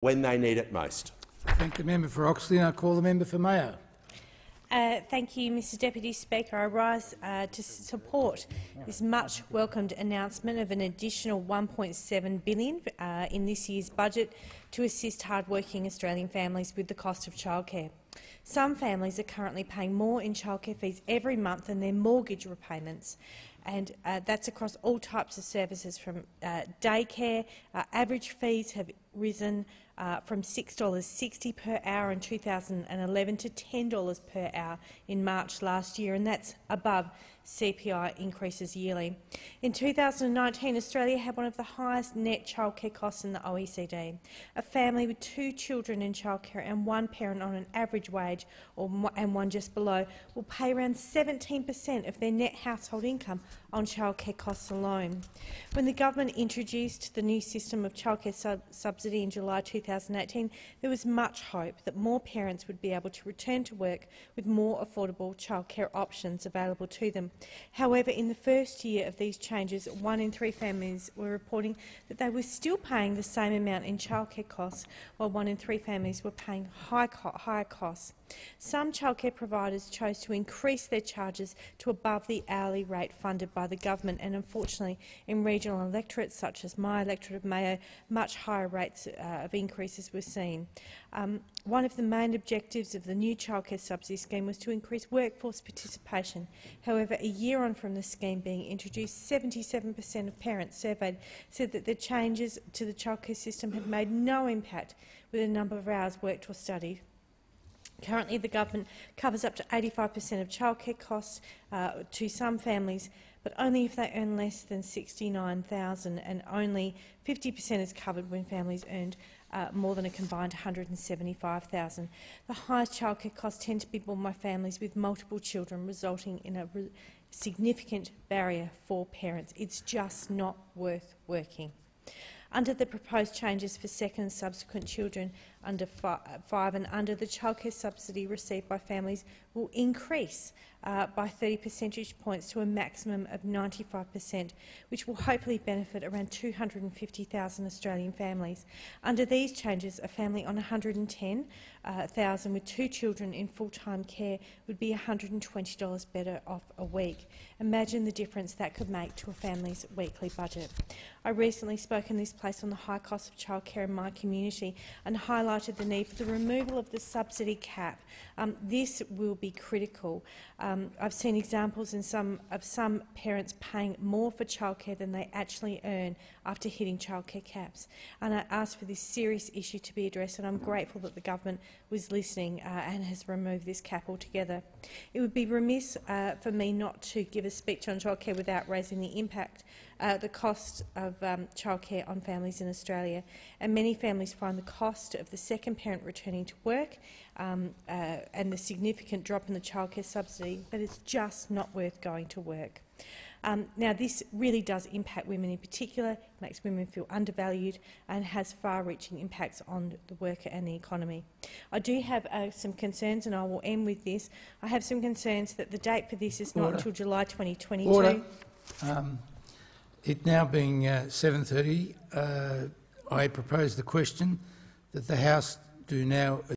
when they need it most. I thank the member for Oxley and I call the member for Mayo. Thank you, Mr Deputy Speaker. I rise to support this much welcomed announcement of an additional $1.7 billion in this year's budget to assist hard-working Australian families with the cost of childcare. Some families are currently paying more in childcare fees every month than their mortgage repayments, and that's across all types of services, from daycare. Average fees have risen from $6.60 per hour in 2011 to $10 per hour in March last year, and that's above CPI increases yearly. In 2019, Australia had one of the highest net childcare costs in the OECD. A family with 2 children in childcare and 1 parent on an average wage and one just below will pay around 17% of their net household income on childcare costs alone. When the government introduced the new system of childcare subsidy in July 2018, there was much hope that more parents would be able to return to work with more affordable childcare options available to them. However, in the first year of these changes, 1 in 3 families were reporting that they were still paying the same amount in childcare costs, while 1 in 3 families were paying higher costs. Some childcare providers chose to increase their charges to above the hourly rate funded by the government, and unfortunately, in regional electorates such as my electorate of Mayo, much higher rates of increases were seen. One of the main objectives of the new childcare subsidy scheme was to increase workforce participation. However, a year on from the scheme being introduced, 77% of parents surveyed said that the changes to the childcare system had made no impact with the number of hours worked or studied. Currently, the government covers up to 85% of childcare costs to some families, but only if they earn less than $69,000, and only 50% is covered when families earned more than a combined $175,000. The highest childcare costs tend to be borne by families with multiple children, resulting in a significant barrier for parents. It's just not worth working. Under the proposed changes for second and subsequent children under 5 and under, the childcare subsidy received by families will increase by 30 percentage points to a maximum of 95%, which will hopefully benefit around 250,000 Australian families. Under these changes, a family on $110,000 with 2 children in full-time care would be $120 better off a week. Imagine the difference that could make to a family's weekly budget. I recently spoke in this place on the high cost of childcare in my community and highlighted the need for the removal of the subsidy cap. This will be critical. I've seen examples of some parents paying more for childcare than they actually earn after hitting childcare caps. And I asked for this serious issue to be addressed, and I'm grateful that the government was listening and has removed this cap altogether. It would be remiss for me not to give a speech on childcare without raising the impact the cost of childcare on families in Australia, and many families find the cost of the second parent returning to work and the significant drop in the childcare subsidy, but it's just not worth going to work. Now, this really does impact women in particular, makes women feel undervalued and has far-reaching impacts on the worker and the economy. I do have some concerns, and I will end with this. I have some concerns that the date for this is not until July 2022. Order. It now being 7:30, I propose the question that the House do now